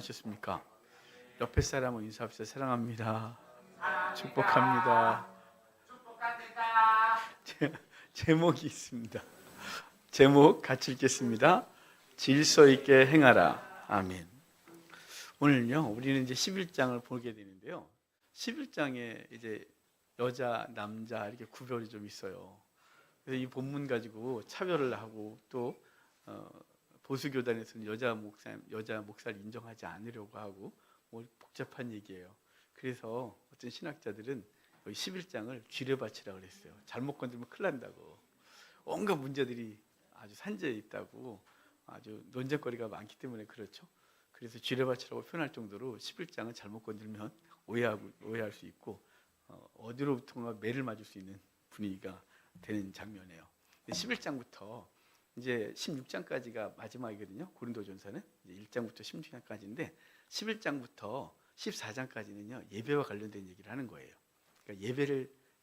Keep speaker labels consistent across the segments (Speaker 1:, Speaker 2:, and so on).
Speaker 1: 안녕하셨습니까? 옆에 사람은 인사합시다. 사랑합니다. 축복합니다. 제목이 있습니다. 제목 같이 읽겠습니다. 질서 있게 행하라. 아멘. 오늘요, 우리는 이제 11장을 보게 되는데요. 11장에 이제 여자, 남자 이렇게 구별이 좀 있어요. 그래서 이 본문 가지고 차별을 하고 또 보수교단에서는 여자 목사를 인정하지 않으려고 하고 뭐 복잡한 얘기예요. 그래서 어떤 신학자들은 11장을 쥐레밭이라고 그랬어요. 잘못 건드리면 큰일 난다고. 온갖 문제들이 아주 산재해 있다고 아주 논쟁거리가 많기 때문에 그렇죠. 그래서 쥐레밭이라고 표현할 정도로 11장은 잘못 건드리면 오해할 수 있고 어디로부턴가 매를 맞을 수 있는 분위기가 되는 장면이에요. 11장부터 이제 16장까지가 마지막이거든요. 고린도전서는 이제 1장부터 16장까지인데 11장부터 14장까지는요 예배와 관련된 얘기를 하는 거예요. 그러니까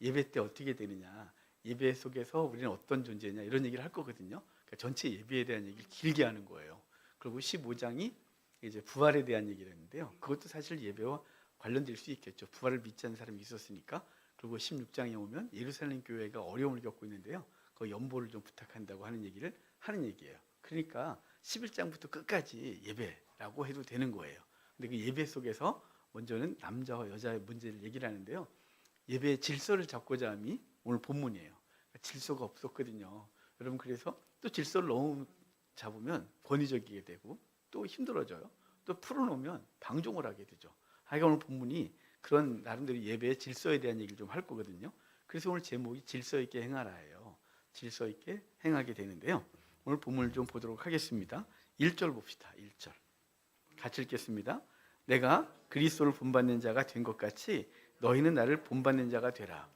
Speaker 1: 예배 때 어떻게 되느냐, 예배 속에서 우리는 어떤 존재냐 이런 얘기를 할 거거든요. 그러니까 전체 예배에 대한 얘기를 길게 하는 거예요. 그리고 15장이 이제 부활에 대한 얘기를 했는데요. 그것도 사실 예배와 관련될 수 있겠죠. 부활을 믿지 않는 사람이 있었으니까. 그리고 16장에 오면 예루살렘 교회가 어려움을 겪고 있는데요. 그 연보를 좀 부탁한다고 하는 얘기를 하는 얘기예요. 그러니까 11장부터 끝까지 예배라고 해도 되는 거예요. 근데 그 예배 속에서 먼저는 남자와 여자의 문제를 얘기를 하는데요. 예배의 질서를 잡고자 함이 오늘 본문이에요. 그러니까 질서가 없었거든요. 여러분, 그래서 또 질서를 너무 잡으면 권위적이게 되고 또 힘들어져요. 또 풀어놓으면 방종을 하게 되죠. 하여간 오늘 본문이 그런 나름대로 예배의 질서에 대한 얘기를 좀 할 거거든요. 그래서 오늘 제목이 질서 있게 행하라예요. 질서 있게 행하게 되는데요. 오늘 본문을 좀 보도록 하겠습니다. 1절 봅시다. 1절 같이 읽겠습니다. 내가 그리스도를 본받는 자가 된 것 같이 너희는 나를 본받는 자가 되라.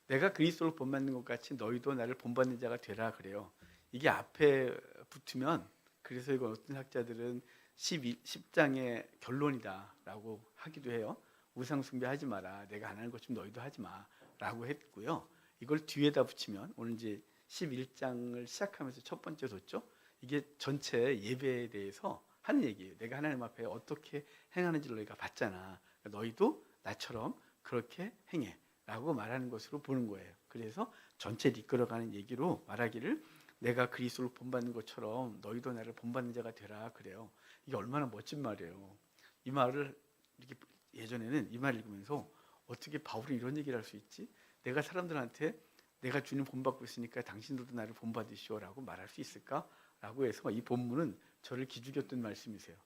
Speaker 1: 내가 그리스도를 본받는 것 같이 너희도 나를 본받는 자가 되라 그래요. 이게 앞에 붙으면, 그래서 이거 어떤 학자들은 10장의 결론이다라고 하기도 해요. 우상 숭배하지 마라. 내가 안 하는 것 좀 너희도 하지 마라고 했고요. 이걸 뒤에다 붙이면 오늘 이제 11장을 시작하면서 첫 번째 뒀죠. 이게 전체 예배에 대해서 하는 얘기예요. 내가 하나님 앞에 어떻게 행하는지를 너희가 봤잖아. 너희도 나처럼 그렇게 행해 라고 말하는 것으로 보는 거예요. 그래서 전체를 이끌어가는 얘기로 말하기를 내가 그리스도를 본받는 것처럼 너희도 나를 본받는 자가 되라 그래요. 이게 얼마나 멋진 말이에요. 이 말을 이렇게 예전에는 이 말 읽으면서 어떻게 바울이 이런 얘기를 할 수 있지? 내가 사람들한테 내가 주님 본받고 있으니까 당신들도 나를 본받으시오라고 말할 수 있을까? 라고 해서 이 본문은 저를 기죽였던 말씀이세요.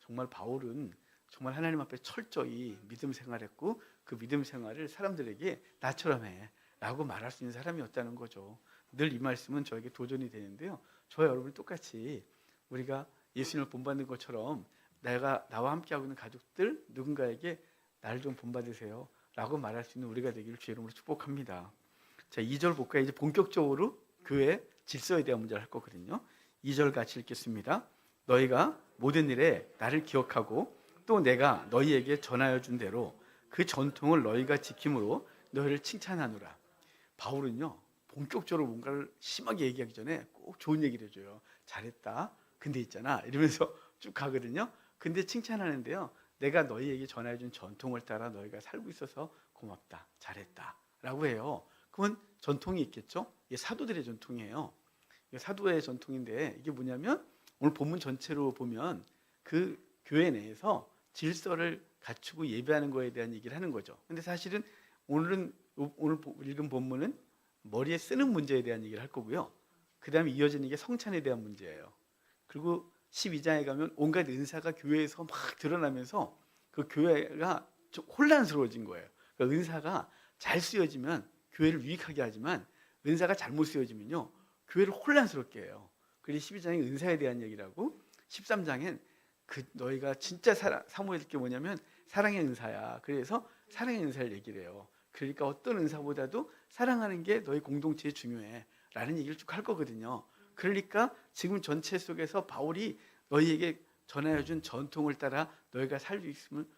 Speaker 1: 정말 바울은 정말 하나님 앞에 철저히 믿음 생활했고 그 믿음 생활을 사람들에게 나처럼 해 라고 말할 수 있는 사람이었다는 거죠. 늘 이 말씀은 저에게 도전이 되는데요. 저와 여러분이 똑같이 우리가 예수님을 본받는 것처럼 나와 함께하고 있는 가족들 누군가에게 나를 좀 본받으세요 라고 말할 수 있는 우리가 되기를 주의 이름으로 축복합니다. 자, 2절 볼까요? 이제 본격적으로 교회 질서에 대한 문제를 할 거거든요. 2절 같이 읽겠습니다. 너희가 모든 일에 나를 기억하고 또 내가 너희에게 전하여 준 대로 그 전통을 너희가 지킴으로 너희를 칭찬하노라. 바울은요, 본격적으로 뭔가를 심하게 얘기하기 전에 꼭 좋은 얘기를 해줘요. 잘했다. 근데 있잖아. 이러면서 쭉 가거든요. 근데 칭찬하는데요. 내가 너희에게 전하여 준 전통을 따라 너희가 살고 있어서 고맙다. 잘했다. 라고 해요. 그건 전통이 있겠죠? 이게 사도들의 전통이에요. 이게 사도의 전통인데 이게 뭐냐면 오늘 본문 전체로 보면 그 교회 내에서 질서를 갖추고 예배하는 거에 대한 얘기를 하는 거죠. 근데 사실은 오늘 읽은 본문은 머리에 쓰는 문제에 대한 얘기를 할 거고요. 그 다음에 이어지는 게 성찬에 대한 문제예요. 그리고 12장에 가면 온갖 은사가 교회에서 막 드러나면서 그 교회가 좀 혼란스러워진 거예요. 그러니까 은사가 잘 쓰여지면 교회를 유익하게 하지만 은사가 잘못 쓰여지면요 교회를 혼란스럽게 해요. 그래서 12장에 은사에 대한 얘기라고, 13장엔 너희가 진짜 사모해야 게 뭐냐면 사랑의 은사야. 그래서 사랑의 은사를 얘기를 해요. 그러니까 어떤 은사보다도 사랑하는 게 너희 공동체에 중요해 라는 얘기를 쭉 할 거거든요. 그러니까 지금 전체 속에서 바울이 너희에게 전하여 준 전통을 따라 너희가 살 수 있으면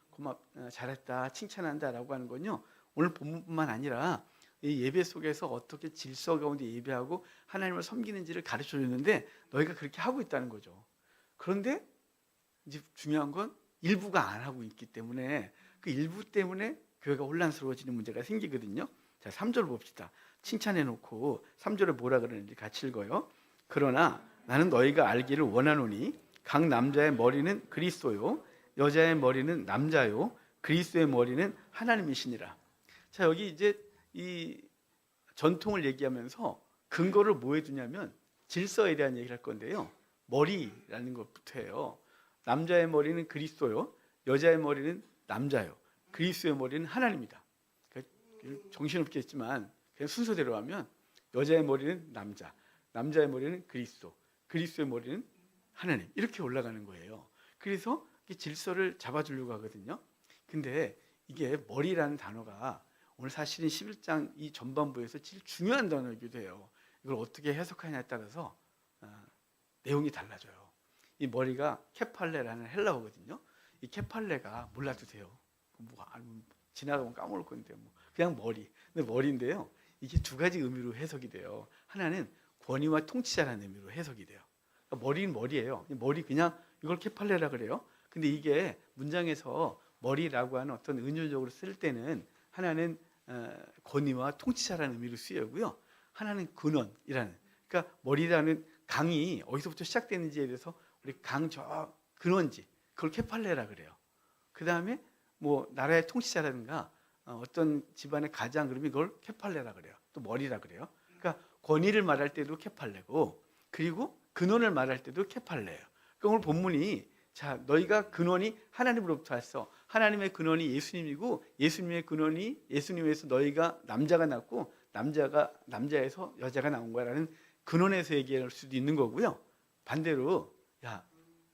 Speaker 1: 잘했다, 칭찬한다 라고 하는 건요, 오늘 본문뿐만 아니라 이 예배 속에서 어떻게 질서 가운데 예배하고 하나님을 섬기는지를 가르쳐 줬는데 너희가 그렇게 하고 있다는 거죠. 그런데 이제 중요한 건 일부가 안 하고 있기 때문에 그 일부 때문에 교회가 혼란스러워지는 문제가 생기거든요. 자, 3절 봅시다. 칭찬해 놓고 3절에 뭐라 그러는지 같이 읽어요. 그러나 나는 너희가 알기를 원하노니 각 남자의 머리는 그리스도요 여자의 머리는 남자요 그리스도의 머리는 하나님이시니라. 자, 여기 이제 이 전통을 얘기하면서 근거를 뭐에 두냐면 질서에 대한 얘기를 할 건데요. 머리라는 것부터예요. 남자의 머리는 그리스도요 여자의 머리는 남자요 그리스도의 머리는 하나님이다. 그러니까 정신없겠지만 그냥 순서대로 하면 여자의 머리는 남자, 남자의 머리는 그리스도, 그리스도의 머리는 하나님, 이렇게 올라가는 거예요. 그래서 질서를 잡아주려고 하거든요. 근데 이게 머리라는 단어가 오늘 사실은 11장 이 전반부에서 제일 중요한 단어이기도 해요. 이걸 어떻게 해석하냐에 따라서 내용이 달라져요. 이 머리가 케팔레라는 헬라어거든요. 이 케팔레가 몰라도 돼요. 뭐 지나가면 까먹을 건데 뭐 그냥 머리. 근데 머리인데요. 이게 두 가지 의미로 해석이 돼요. 하나는 권위와 통치자라는 의미로 해석이 돼요. 그러니까 머리는 머리예요. 머리 그냥 이걸 케팔레라 그래요. 근데 이게 문장에서 머리라고 하는 어떤 은유적으로 쓸 때는 하나는 권위와 통치자라는 의미로 쓰여고요. 하나는 근원이라는. 그러니까 머리라는 강이 어디서부터 시작되는지에 대해서 우리 강 저 근원지 그걸 케팔레라 그래요. 그 다음에 뭐 나라의 통치자라든가 어떤 집안의 가장 그러면 이걸 케팔레라 그래요. 또 머리라 그래요. 그러니까 권위를 말할 때도 케팔레고 그리고 근원을 말할 때도 케팔레예요. 그러니까 오늘 본문이 자 너희가 근원이 하나님으로부터 왔어. 하나님의 근원이 예수님이고 예수님의 근원이 예수님에서 너희가 남자가 낳고 남자에서 여자가 나온 거라는 근원에서 얘기할 수도 있는 거고요. 반대로 야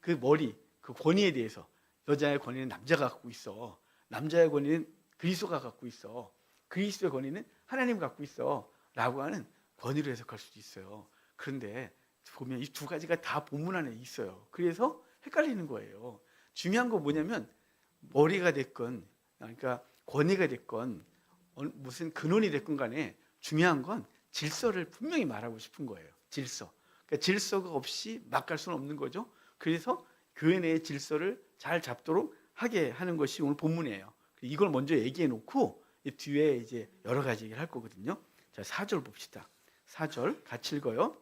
Speaker 1: 그 머리 그 권위에 대해서 여자의 권위는 남자가 갖고 있어. 남자의 권위는 그리스도가 갖고 있어. 그리스도의 권위는 하나님 갖고 있어. 라고 하는 권위로 해석할 수도 있어요. 그런데 보면 이 두 가지가 다 본문 안에 있어요. 그래서 헷갈리는 거예요. 중요한 건 뭐냐면 머리가 됐건 그러니까 권위가 됐건 무슨 근원이 됐건 간에 중요한 건 질서를 분명히 말하고 싶은 거예요. 질서. 그러니까 질서가 없이 막 갈 수는 없는 거죠. 그래서 교회 내의 질서를 잘 잡도록 하게 하는 것이 오늘 본문이에요. 이걸 먼저 얘기해 놓고 뒤에 이제 여러 가지 얘기를 할 거거든요. 자, 4절 봅시다. 4절 같이 읽어요.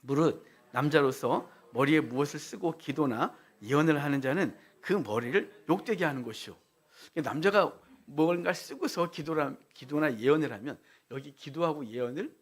Speaker 1: 무릇 남자로서 머리에 무엇을 쓰고 기도나 예언을 하는 자는 그 머리를 욕되게 하는 것이요. 남자가 뭔가 쓰고서 기도나 예언을 하면 여기 기도하고 예언을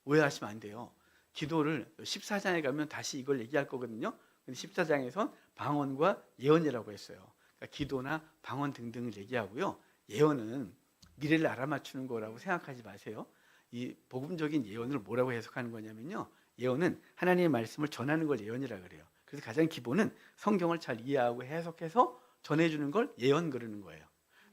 Speaker 1: 오해하시면 안 돼요. 기도를 14장에 가면 다시 이걸 얘기할 거거든요. 근데 14장에선 방언과 예언이라고 했어요. 그러니까 기도나 방언 등등을 얘기하고요. 예언은 미래를 알아맞추는 거라고 생각하지 마세요. 이 복음적인 예언을 뭐라고 해석하는 거냐면요. 예언은 하나님의 말씀을 전하는 걸 예언이라 그래요. 그래서 가장 기본은 성경을 잘 이해하고 해석해서 전해주는 걸 예언 그러는 거예요.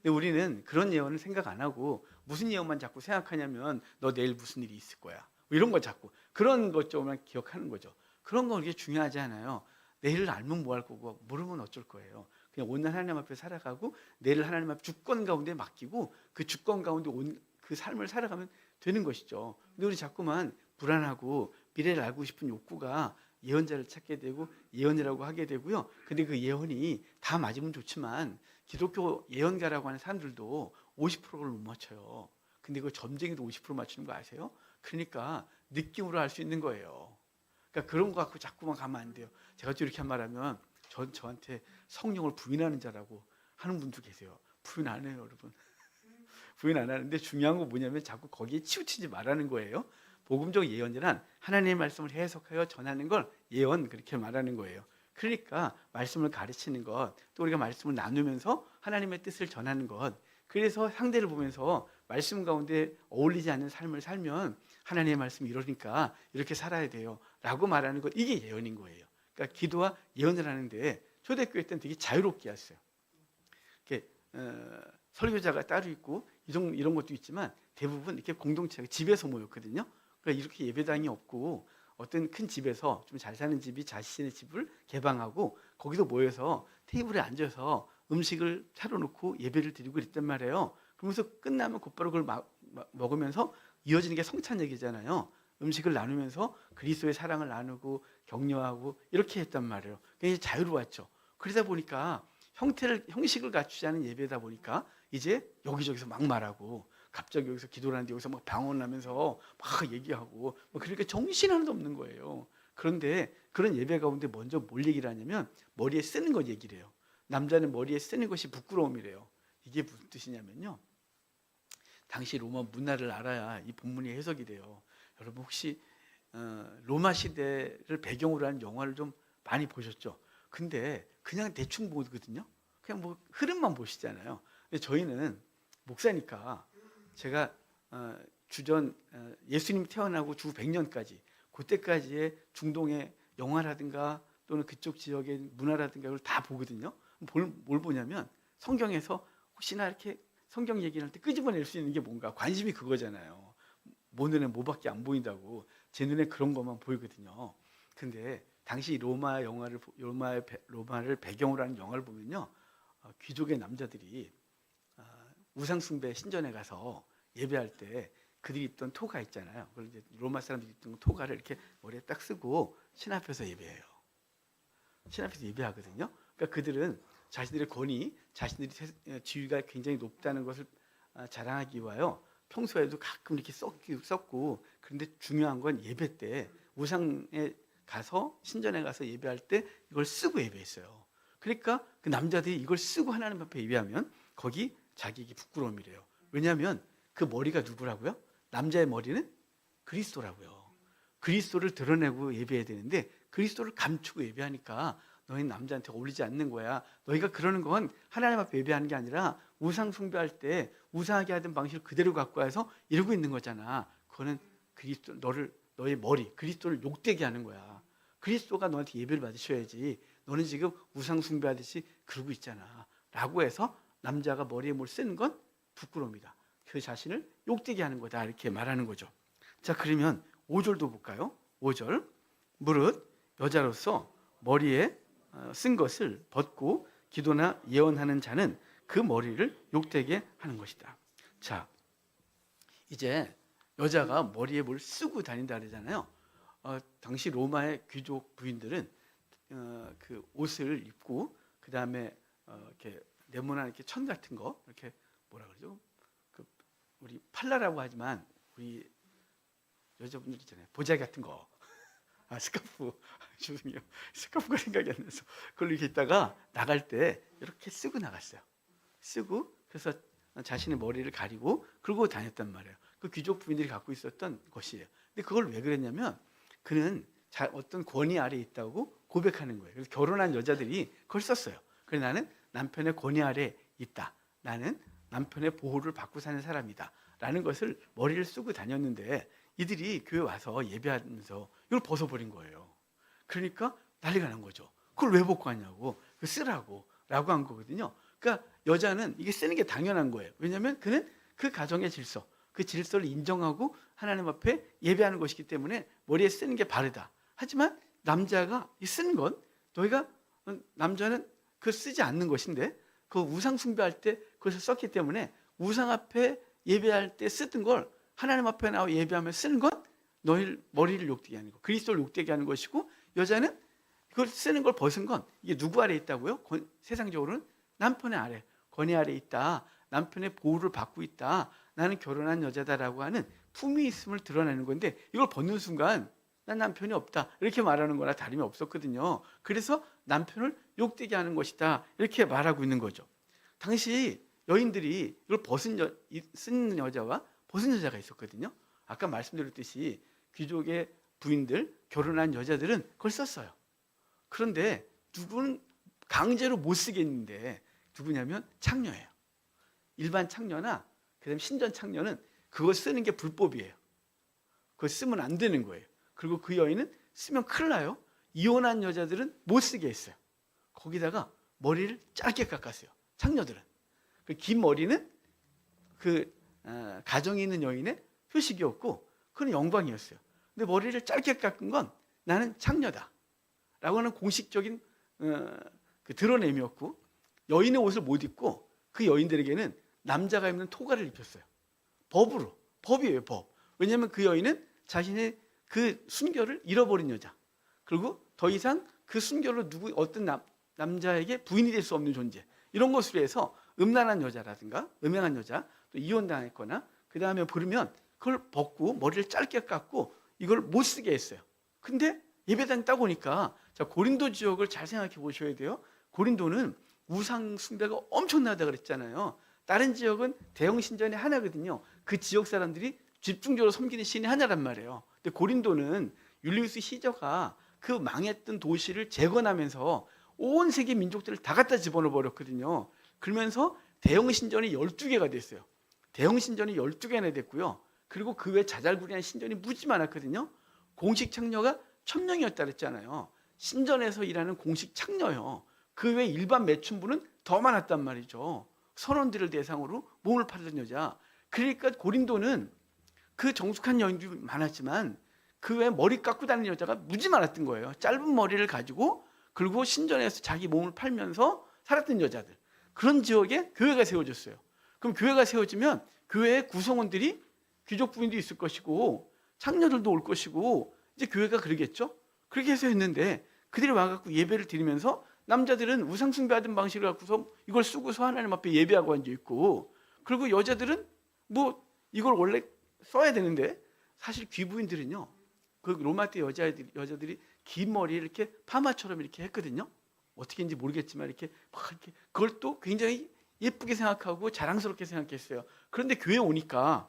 Speaker 1: 근데 우리는 그런 예언을 생각 안 하고 무슨 예언만 자꾸 생각하냐면 너 내일 무슨 일이 있을 거야. 뭐 이런 거 자꾸 그런 것 쪽만 기억하는 거죠. 그런 거 그렇게 중요하지 않아요. 내일을 알면 뭐 할 거고 모르면 어쩔 거예요. 그냥 오늘 하나님 앞에 살아가고 내일 하나님 앞에 주권 가운데 맡기고 그 주권 가운데 그 삶을 살아가면 되는 것이죠. 근데 우리 자꾸만 불안하고 미래를 알고 싶은 욕구가 예언자를 찾게 되고 예언이라고 하게 되고요. 근데 그 예언이 다 맞으면 좋지만 기독교 예언가라고 하는 사람들도 50%를 못 맞춰요. 근데 그 점쟁이도 50% 맞추는 거 아세요? 그러니까 느낌으로 할 수 있는 거예요. 그러니까 그런 거 갖고 자꾸만 가면 안 돼요. 제가 또 이렇게 말하면 저한테 성령을 부인하는 자라고 하는 분도 계세요. 부인 안 해요, 여러분. 부인 안 하는데 중요한 건 뭐냐면 자꾸 거기에 치우치지 말라는 거예요. 복음적 예언이란 하나님의 말씀을 해석하여 전하는 걸 예언 그렇게 말하는 거예요. 그러니까 말씀을 가르치는 것, 또 우리가 말씀을 나누면서 하나님의 뜻을 전하는 것. 그래서 상대를 보면서 말씀 가운데 어울리지 않는 삶을 살면 하나님의 말씀이 이러니까 이렇게 살아야 돼요 라고 말하는 것, 이게 예언인 거예요. 그러니까 기도와 예언을 하는데 초대교회 때는 되게 자유롭게 했어요. 이렇게 설교자가 따로 있고 이런 것도 있지만 대부분 이렇게 공동체가 집에서 모였거든요. 그러니까 이렇게 예배당이 없고 어떤 큰 집에서 좀 잘 사는 집이 자신의 집을 개방하고 거기서 모여서 테이블에 앉아서 음식을 차려놓고 예배를 드리고 그랬단 말이에요. 그러면서 끝나면 곧바로 그걸 먹으면서 이어지는 게 성찬얘기잖아요. 음식을 나누면서 그리스도의 사랑을 나누고 격려하고 이렇게 했단 말이에요. 굉장히 자유로웠죠. 그러다 보니까 형식을 갖추지 않은 예배다 보니까 이제 여기저기서 막 말하고 갑자기 여기서 기도를 하는데 여기서 막 방언을 하면서 막 얘기하고 그러니까 정신 하나도 없는 거예요. 그런데 그런 예배 가운데 먼저 뭘 얘기를 하냐면 머리에 쓰는 것 얘기를 해요. 남자는 머리에 쓰는 것이 부끄러움이래요. 이게 무슨 뜻이냐면요. 당시 로마 문화를 알아야 이 본문이 해석이 돼요. 여러분 혹시 로마 시대를 배경으로 한 영화를 좀 많이 보셨죠? 근데 그냥 대충 보거든요. 그냥 뭐 흐름만 보시잖아요. 근데 저희는 목사니까 제가 주전 예수님 태어나고 주 100년까지 그때까지의 중동의 영화라든가 또는 그쪽 지역의 문화라든가 이걸 다 보거든요. 뭘 보냐면 성경에서 혹시나 이렇게 성경 얘기를 할 때 끄집어낼 수 있는 게 뭔가 관심이 그거잖아요. 모 눈에 뭐밖에 안 보인다고 제 눈에 그런 것만 보이거든요. 근데 당시 로마를 배경으로 하는 영화를 보면요, 귀족의 남자들이 우상 숭배 신전에 가서 예배할 때 그들이 입던 토가 있잖아요. 그걸 이제 로마 사람들이 입던 토가를 이렇게 머리에 딱 쓰고 신 앞에서 예배해요. 신 앞에서 예배하거든요. 그러니까 그들은 자신들의 권위, 자신들이 지위가 굉장히 높다는 것을 자랑하기 위하여 평소에도 가끔 이렇게 썼고, 그런데 중요한 건 예배 때 우상에 가서 신전에 가서 예배할 때 이걸 쓰고 예배했어요. 그러니까 그 남자들이 이걸 쓰고 하나님 앞에 예배하면 거기 자기에게 부끄러움이래요. 왜냐하면 그 머리가 누구라고요? 남자의 머리는 그리스도라고요. 그리스도를 드러내고 예배해야 되는데 그리스도를 감추고 예배하니까 너희는 남자한테 어울리지 않는 거야. 너희가 그러는 건 하나님 앞에 예배하는 게 아니라 우상 숭배할 때 우상하게 하던 방식을 그대로 갖고 와서 이러고 있는 거잖아. 그거는 그리스도, 너의 머리, 그리스도를 욕되게 하는 거야. 그리스도가 너한테 예배를 받으셔야지. 너는 지금 우상 숭배하듯이 그러고 있잖아. 라고 해서 남자가 머리에 뭘 쓰는 건 부끄러움이다. 그 자신을 욕되게 하는 거다. 이렇게 말하는 거죠. 자, 그러면 5절도 볼까요? 5절. 무릇 여자로서 머리에 쓴 것을 벗고 기도나 예언하는 자는 그 머리를 욕되게 하는 것이다. 자, 이제 여자가 머리에 뭘 쓰고 다닌다 그러잖아요. 당시 로마의 귀족 부인들은 그 옷을 입고 그 다음에 이렇게 네모난 이렇게 천 같은 거 이렇게 뭐라 그러죠? 그 우리 팔라라고 하지만 우리 여자분들 있잖아요. 보자기 같은 거. 스카프. 죄송해요. 스카프가 생각이 안 나서 그걸 이렇게 있다가 나갈 때 이렇게 쓰고 나갔어요. 쓰고 그래서 자신의 머리를 가리고 그러고 다녔단 말이에요. 그 귀족 부인들이 갖고 있었던 것이에요. 근데 그걸 왜 그랬냐면 그는 어떤 권위 아래에 있다고 고백하는 거예요. 그래서 결혼한 여자들이 그걸 썼어요. 그래서 나는 남편의 권위 아래에 있다. 나는 남편의 보호를 받고 사는 사람이다. 라는 것을 머리를 쓰고 다녔는데 이들이 교회 와서 예배하면서 이걸 벗어버린 거예요. 그러니까 난리가 난 거죠. 그걸 왜 벗고 왔냐고. 그 쓰라고 라고 한 거거든요. 그러니까 여자는 이게 쓰는 게 당연한 거예요. 왜냐하면 그는 그 가정의 질서, 그 질서를 인정하고 하나님 앞에 예배하는 것이기 때문에 머리에 쓰는 게 바르다. 하지만 남자가 쓰는 건 너희가 남자는 그 쓰지 않는 것인데 그 우상 숭배할 때 그것을 썼기 때문에 우상 앞에 예배할 때 쓰던 걸 하나님 앞에 나와 예배하며 쓰는 건 너희 머리를 욕되게 하는 거, 그리스도를 욕되게 하는 것이고 여자는 그걸 쓰는 걸 벗은 건 이게 누구 아래 있다고요? 세상적으로는 남편의 아래, 권위 아래 있다. 남편의 보호를 받고 있다. 나는 결혼한 여자다라고 하는 품위 있음을 드러내는 건데 이걸 벗는 순간 난 남편이 없다. 이렇게 말하는 거나 다름이 없었거든요. 그래서 남편을 욕되게 하는 것이다. 이렇게 말하고 있는 거죠. 당시 여인들이 이걸 쓰는 여자와 벗은 여자가 있었거든요. 아까 말씀드렸듯이 귀족의 부인들, 결혼한 여자들은 그걸 썼어요. 그런데 누구는 강제로 못 쓰게 했는데 누구냐면 창녀예요. 일반 창녀나 그다음에 신전 창녀는 그거 쓰는 게 불법이에요. 그거 쓰면 안 되는 거예요. 그리고 그 여인은 쓰면 큰일 나요. 이혼한 여자들은 못 쓰게 했어요. 거기다가 머리를 짧게 깎았어요. 창녀들은. 그 긴 머리는 그 가정에 있는 여인의 표식이었고 그건 영광이었어요. 근데 머리를 짧게 깎은 건 나는 창녀다 라고 하는 공식적인 그 드러냄이었고 여인의 옷을 못 입고 그 여인들에게는 남자가 입는 토가를 입혔어요. 법으로. 법이에요, 법. 왜냐하면 그 여인은 자신의 그 순결을 잃어버린 여자. 그리고 더 이상 그 순결로 어떤 남자에게 부인이 될 수 없는 존재, 이런 것으로 해서 음란한 여자라든가 음행한 여자, 또 이혼당했거나 그 다음에 부르면 그걸 벗고 머리를 짧게 깎고 이걸 못 쓰게 했어요. 근데 예배당 딱 오니까, 자, 고린도 지역을 잘 생각해 보셔야 돼요. 고린도는 우상 숭배가 엄청나다 그랬잖아요. 다른 지역은 대형 신전이 하나거든요. 그 지역 사람들이 집중적으로 섬기는 신이 하나란 말이에요. 근데 고린도는 율리우스 시저가 그 망했던 도시를 재건하면서 온 세계 민족들을 다 갖다 집어넣어 버렸거든요. 그러면서 대형 신전이 12개가 됐어요. 대형 신전이 12개나 됐고요. 그리고 그 외 자잘구레한 신전이 무지 많았거든요. 공식 창녀가 1000명이었다 그랬잖아요. 신전에서 일하는 공식 창녀요. 그 외 일반 매춘부는 더 많았단 말이죠. 선원들을 대상으로 몸을 팔던 여자. 그러니까 고린도는 그 정숙한 여인도 많았지만 그 외에 머리 깎고 다니는 여자가 무지 많았던 거예요. 짧은 머리를 가지고, 그리고 신전에서 자기 몸을 팔면서 살았던 여자들. 그런 지역에 교회가 세워졌어요. 그럼 교회가 세워지면 교회의 구성원들이 귀족 부인도 있을 것이고 창녀들도 올 것이고, 이제 교회가 그러겠죠. 그렇게 해서 했는데, 그들이 와갖고 예배를 드리면서 남자들은 우상 숭배하던 방식을 갖고서 이걸 쓰고서 하나님 앞에 예배하고 앉아 있고, 그리고 여자들은 뭐 이걸 원래 써야 되는데, 사실 귀부인들은요, 그 로마 때 여자들이 긴 머리를 이렇게 파마처럼 이렇게 했거든요. 어떻게인지 모르겠지만 이렇게 막 이렇게, 그걸 또 굉장히 예쁘게 생각하고 자랑스럽게 생각했어요. 그런데 교회 오니까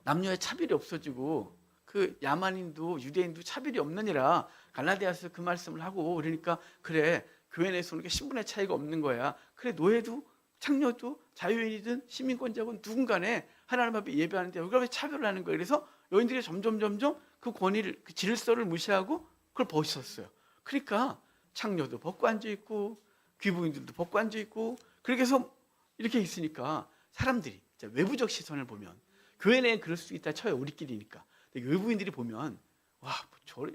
Speaker 1: 남녀의 차별이 없어지고, 그 야만인도 유대인도 차별이 없느니라 갈라디아서 그 말씀을 하고, 그러니까 그래, 교회 내에서는 신분의 차이가 없는 거야. 그래, 노예도 창녀도 자유인이든 시민권자건 누군가에 하나님 앞에 예배하는데 여기가 왜 차별을 하는 거예요? 그래서 여인들이 점점 그 권위를, 그 질서를 무시하고 그걸 벗었어요. 그러니까 창녀도 벗고 앉아 있고 귀부인들도 벗고 앉아 있고, 그렇게 해서 이렇게 있으니까 사람들이 외부적 시선을 보면, 교회 내에 그럴 수 있다 쳐요, 우리끼리니까. 근데 외부인들이 보면, 와, 저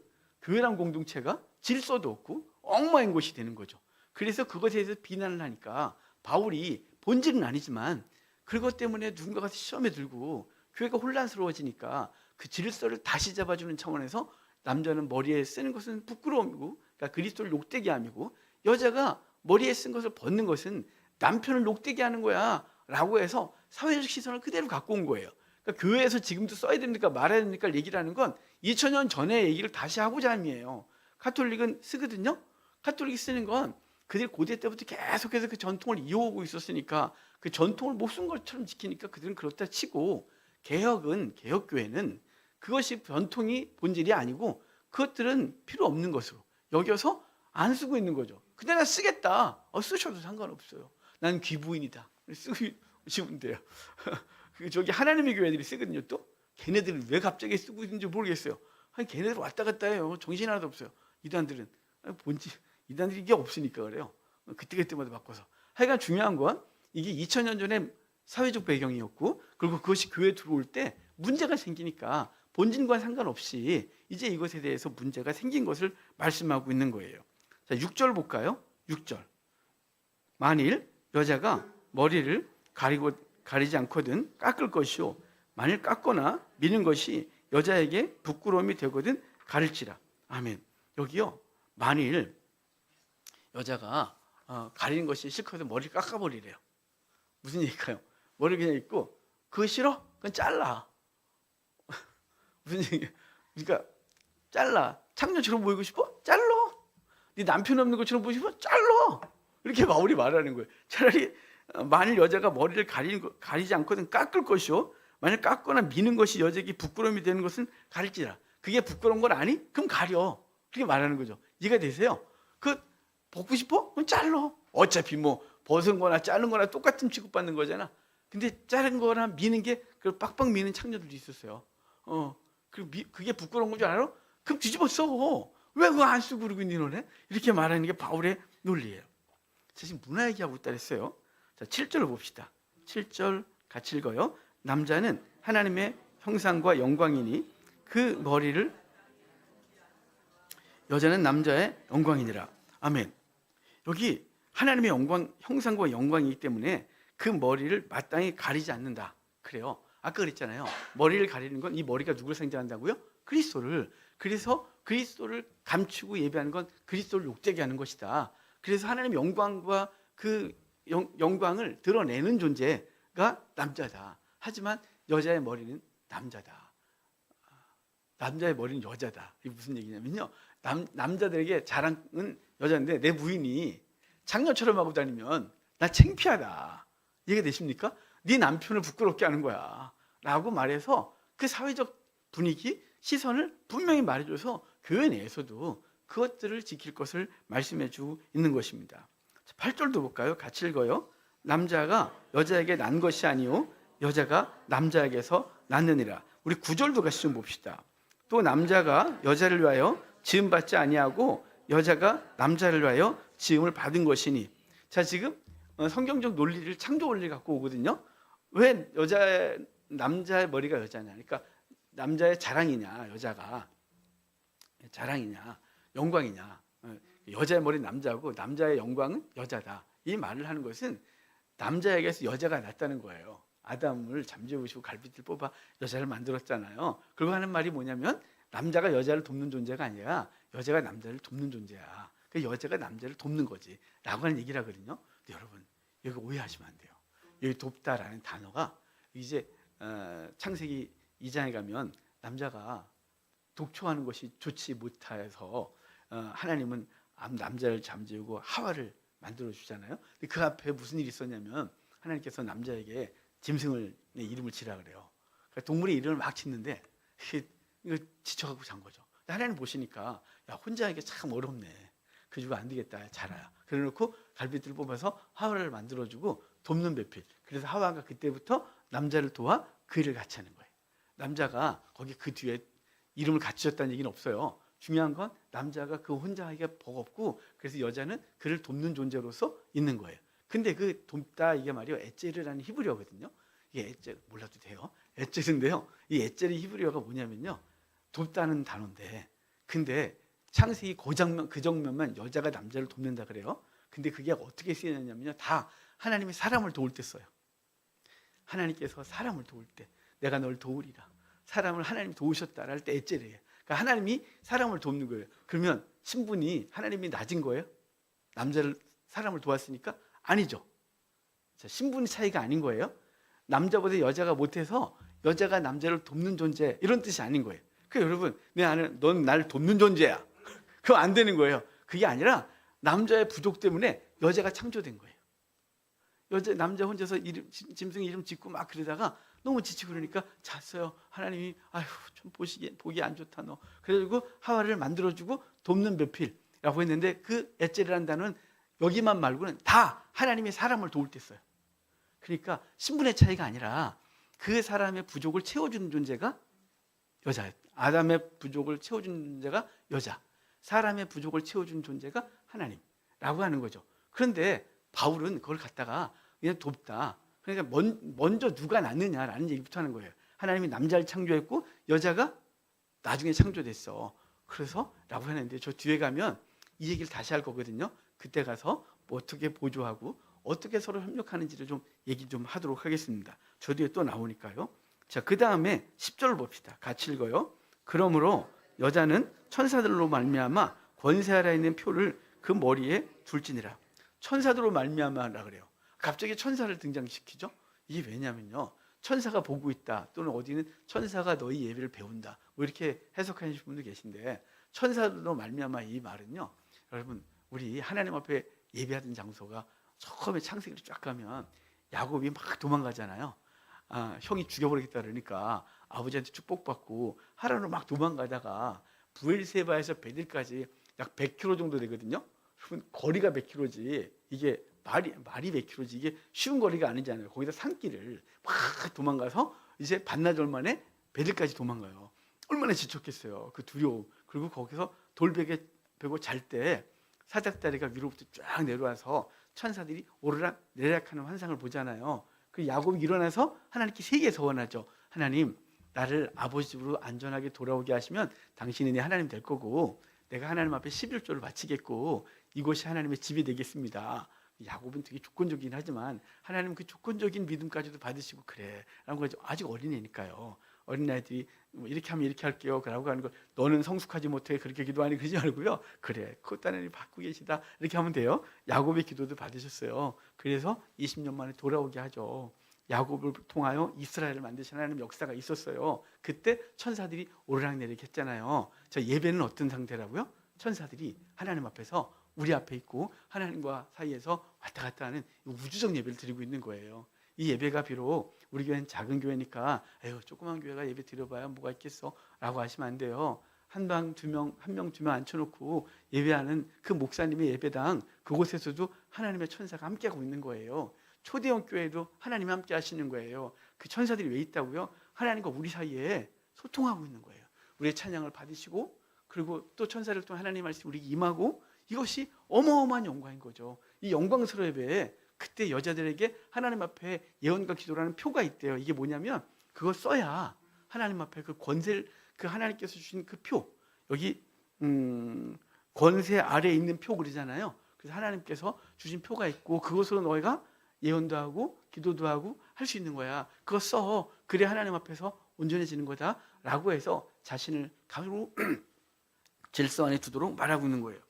Speaker 1: 교회란 공동체가 질서도 없고 엉망인 곳이 되는 거죠. 그래서 그것에 대해서 비난을 하니까 바울이, 본질은 아니지만 그것 때문에 누군가가 시험에 들고 교회가 혼란스러워지니까 그 질서를 다시 잡아주는 차원에서 남자는 머리에 쓰는 것은 부끄러움이고, 그러니까 그리스도를 욕되게 함이고, 여자가 머리에 쓴 것을 벗는 것은 남편을 욕되게 하는 거야 라고 해서 사회적 시선을 그대로 갖고 온 거예요. 그러니까 교회에서 지금도 써야 됩니까 말아야 됩니까 얘기를 하는 건 2000년 전의 얘기를 다시 하고자 함이에요. 가톨릭은 쓰거든요. 가톨릭이 쓰는 건 그들 고대 때부터 계속해서 그 전통을 이어오고 있었으니까 그 전통을 목숨 것처럼 지키니까 그들은 그렇다 치고, 개혁교회는 그것이 전통이 본질이 아니고 그것들은 필요 없는 것으로 여겨서 안 쓰고 있는 거죠. 근데 나 쓰겠다. 쓰셔도 상관없어요. 난 귀부인이다. 쓰시면 돼요. 저기 하나님의 교회들이 쓰거든요. 또 걔네들은 왜 갑자기 쓰고 있는지 모르겠어요. 아니, 걔네들 왔다 갔다 해요. 정신 하나도 없어요. 이단들은 이단들이 이게 없으니까 그래요. 그때마다 바꿔서. 하여간 중요한 건 이게 2000년 전에 사회적 배경이었고, 그리고 그것이 교회에 들어올 때 문제가 생기니까 본질과 상관없이 이제 이것에 대해서 문제가 생긴 것을 말씀하고 있는 거예요. 자, 6절 볼까요? 6절. 만일 여자가 머리를 가리지 않거든 깎을 것이요, 만일 깎거나 미는 것이 여자에게 부끄러움이 되거든 가릴지라. 아멘. 여기요, 만일 여자가 가리는 것이 싫거든 머리를 깎아버리래요. 무슨 얘기일까요? 머리를 그냥 입고, 그거 싫어? 그건 잘라. 무슨 얘기야? 그러니까 잘라. 창녀처럼 보이고 싶어? 잘라. 네 남편 없는 것처럼 보이고 싶어? 잘라. 이렇게 바울이 말하는 거예요. 차라리 만일 여자가 머리를 가리지 않거든 깎을 것이요, 만일 깎거나 미는 것이 여자에게 부끄러움이 되는 것은 가릴지라. 그게 부끄러운 건 아니? 그럼 가려. 그렇게 말하는 거죠. 이해가 되세요? 그 벗고 싶어? 그럼 잘라. 어차피 뭐 벗은 거나 자른 거나 똑같은 취급받는 거잖아. 근데 자른 거나 미는 게 그 빡빡 미는 창녀들도 있었어요. 그게 부끄러운 건 줄 알아? 그럼 뒤집어 써. 왜 그거 안 쓰고 그러고 있니 너네? 이렇게 말하는 게 바울의 논리예요. 사실 문화 얘기하고 있다 그랬어요. 자, 7절을 봅시다. 7절 같이 읽어요. 남자는 하나님의 형상과 영광이니 그 머리를, 여자는 남자의 영광이니라. 아멘. 여기 하나님의 형상과 영광이기 때문에 그 머리를 마땅히 가리지 않는다. 그래요. 아까 그랬잖아요. 머리를 가리는 건 이 머리가 누구를 상징한다고요? 그리스도를. 그래서 그리스도를 감추고 예배하는 건 그리스도를 욕되게 하는 것이다. 그래서 하나님의 영광과 그 영광을 드러내는 존재가 남자다. 하지만 여자의 머리는 남자다. 남자의 머리는 여자다. 이게 무슨 얘기냐면요, 남자들에게 자랑은 여자인데 내 부인이 장녀처럼 하고 다니면 나 창피하다. 이해가 되십니까? 네 남편을 부끄럽게 하는 거야 라고 말해서 그 사회적 분위기, 시선을 분명히 말해줘서 교회 내에서도 그것들을 지킬 것을 말씀해 주고 있는 것입니다. 8절도 볼까요? 같이 읽어요. 남자가 여자에게 난 것이 아니요 여자가 남자에게서 났느니라. 우리 9절도 같이 좀 봅시다. 또 남자가 여자를 위하여 지음 받지 아니하고 여자가 남자를 위하여 지음을 받은 것이니. 자, 지금 성경적 논리를, 창조 원리를 갖고 오거든요. 왜 남자의 머리가 여자냐? 그러니까 남자의 자랑이냐, 여자가 자랑이냐, 영광이냐. 여자의 머리는 남자고 남자의 영광은 여자다. 이 말을 하는 것은 남자에게서 여자가 났다는 거예요. 아담을 잠재우시고 갈빗을 뽑아 여자를 만들었잖아요. 그리고 하는 말이 뭐냐면 남자가 여자를 돕는 존재가 아니라 여자가 남자를 돕는 존재야. 그 여자가 남자를 돕는 거지 라고 하는 얘기를 하거든요. 근데 여러분, 여기 오해하시면 안 돼요. 여기 돕다라는 단어가 이제 창세기 2장에 가면 남자가 독초하는 것이 좋지 못해서 하나님은 남자를 잠재우고 하와를 만들어 주잖아요. 근데 그 앞에 무슨 일이 있었냐면 하나님께서 남자에게 짐승을 이름을 지라 그래요. 그러니까 동물의 이름을 막 짓는데 이거 지쳐갖고 잔 거죠. 하나님 보시니까 야, 혼자 하기가 참 어렵네. 그래가지고 안 되겠다, 자라야. 그래놓고 갈빗들을 뽑아서 하와를 만들어주고 돕는 배필. 그래서 하와가 그때부터 남자를 도와 그 일을 같이 하는 거예요. 남자가 거기 그 뒤에 이름을 같이 줬다는 얘기는 없어요. 중요한 건 남자가 그 혼자 하기가 버겁고 그래서 여자는 그를 돕는 존재로서 있는 거예요. 근데 그 돕다 이게 말이요, 에제르라는 히브리어거든요. 이게 에제르 몰라도 돼요. 에제르인데요. 이 에제르 히브리어가 뭐냐면요, 돕다는 단어인데, 근데 창세기 그 장면만 여자가 남자를 돕는다 그래요. 근데 그게 어떻게 쓰여졌냐면요, 다 하나님이 사람을 도울 때 써요. 하나님께서 사람을 도울 때 내가 널 도우리라. 사람을 하나님이 도우셨다 할 때 에제르예요. 그러니까 하나님이 사람을 돕는 거예요. 그러면 신분이 하나님이 낮은 거예요? 사람을 도왔으니까? 아니죠. 자, 신분 차이가 아닌 거예요. 남자보다 여자가 못해서 여자가 남자를 돕는 존재, 이런 뜻이 아닌 거예요. 그러니까 여러분, 넌 날 돕는 존재야. 그거 안 되는 거예요. 그게 아니라 남자의 부족 때문에 여자가 창조된 거예요. 남자 혼자서 짐승 이름 짓고 막 그러다가 너무 지치고 그러니까 잤어요. 하나님이 아휴 좀 보기 안 좋다 너. 그래가지고 하와를 만들어주고 돕는 배필이라고 했는데 그 에제르라는 단어는 여기만 말고는 다 하나님이 사람을 도울 때 써요. 그러니까 신분의 차이가 아니라 그 사람의 부족을 채워주는 존재가 여자예요. 아담의 부족을 채워주는 존재가 여자, 사람의 부족을 채워주는 존재가 하나님라고 하는 거죠. 그런데 바울은 그걸 갖다가 그냥 돕다, 그러니까 먼저 누가 낳느냐라는 얘기부터 하는 거예요. 하나님이 남자를 창조했고 여자가 나중에 창조됐어. 그래서 라고 하는데 저 뒤에 가면 이 얘기를 다시 할 거거든요. 그때 가서 뭐 어떻게 보조하고 어떻게 서로 협력하는지를 좀 얘기 좀 하도록 하겠습니다. 저 뒤에 또 나오니까요. 자, 그 다음에 10절을 봅시다. 같이 읽어요. 그러므로 여자는 천사들로 말미암아 권세 아래 있는 표를 그 머리에 둘지니라. 천사들로 말미암아라 그래요. 갑자기 천사를 등장시키죠. 이게 왜냐면요, 천사가 보고 있다, 또는 어디는 천사가 너희 예배를 배운다, 뭐 이렇게 해석하시는 분도 계신데, 천사들로 말미암아 이 말은요, 여러분 우리 하나님 앞에 예배하던 장소가 처음에 창세기를 쫙 가면 야곱이 막 도망가잖아요. 형이 죽여버리겠다 그러니까 아버지한테 축복받고 하란으로 막 도망가다가 부엘세바에서 베들까지 약 100km 정도 되거든요. 그러면 거리가 100km지 이게 말이 100km지 이게 쉬운 거리가 아니잖아요. 거기다 산길을 막 도망가서 이제 반나절 만에 베들까지 도망가요. 얼마나 지쳤겠어요. 그 두려움. 그리고 거기서 돌베개 베고 잘 때 사닥다리가 위로부터 쫙 내려와서 천사들이 오르락 내리락하는 환상을 보잖아요. 그 야곱이 일어나서 하나님께 3개 서원하죠. 하나님, 나를 아버지 집으로 안전하게 돌아오게 하시면 당신이 내 하나님 될 거고, 내가 하나님 앞에 11조를 바치겠고 이곳이 하나님의 집이 되겠습니다. 야곱은 되게 조건적이긴 하지만 하나님 그 조건적인 믿음까지도 받으시고 그래 라는 거죠. 아직 어린애니까요. 어린아이들이 뭐 이렇게 하면 이렇게 할게요 라고 하는 걸 너는 성숙하지 못해 그렇게 기도하니 그러지 말고요. 그래 그 하나님 받고 계시다 이렇게 하면 돼요. 야곱의 기도도 받으셨어요. 그래서 20년 만에 돌아오게 하죠. 야곱을 통하여 이스라엘을 만드신 하나님 역사가 있었어요. 그때 천사들이 오르락내리락 했잖아요. 저 예배는 어떤 상태라고요? 천사들이 하나님 앞에서 우리 앞에 있고 하나님과 사이에서 왔다 갔다 하는 우주적 예배를 드리고 있는 거예요. 이 예배가 비록 우리 교회는 작은 교회니까 에휴 조그만 교회가 예배 드려봐야 뭐가 있겠어 라고 하시면 안 돼요. 한 명 두 명 앉혀놓고 예배하는 그 목사님의 예배당 그곳에서도 하나님의 천사가 함께하고 있는 거예요. 초대형 교회도 하나님이 함께 하시는 거예요. 그 천사들이 왜 있다고요? 하나님과 우리 사이에 소통하고 있는 거예요. 우리의 찬양을 받으시고 그리고 또 천사를 통해 하나님 말씀이 우리 임하고 이것이 어마어마한 영광인 거죠. 이 영광스러운 예배에 그때 여자들에게 하나님 앞에 예언과 기도라는 표가 있대요. 이게 뭐냐면 그걸 써야 하나님 앞에 그 권세를 그 하나님께서 주신 그 표 여기 권세 아래에 있는 표 그러잖아요. 그래서 하나님께서 주신 표가 있고 그것으로 너희가 예언도 하고 기도도 하고 할 수 있는 거야. 그거 써. 그래 하나님 앞에서 온전해지는 거다 라고 해서 자신을 가로 질서 안에 두도록 말하고 있는 거예요.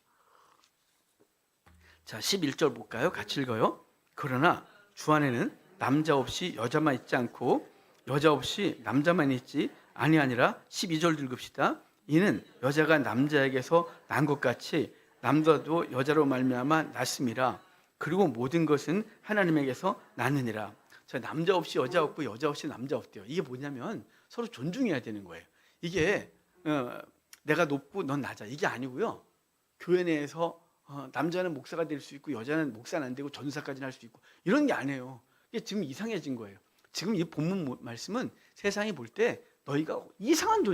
Speaker 1: 자 11절 볼까요? 같이 읽어요. 그러나 주 안에는 남자 없이 여자만 있지 않고 여자 없이 남자만 있지 아니하니라. 12절 읽읍시다. 이는 여자가 남자에게서 난 것 같이 남자도 여자로 말미암아 났음이라. 그리고 모든 것은 하나님에게서 났느니라. 자, 남자 없이 여자 없고 여자 없이 남자 없대요. 이게 뭐냐면 서로 존중해야 되는 거예요. 이게 내가 높고 넌 낮아 이게 아니고요. 교회 내에서 남자는 목사가 될 수 있고 여자는 목사는 안 되고 전도사까지는 할 수 있고 이런 게 아니에요. 이게 지금 이상해진 거예요. 지금 이 본문 말씀은 세상이 볼 때 너희가 이상한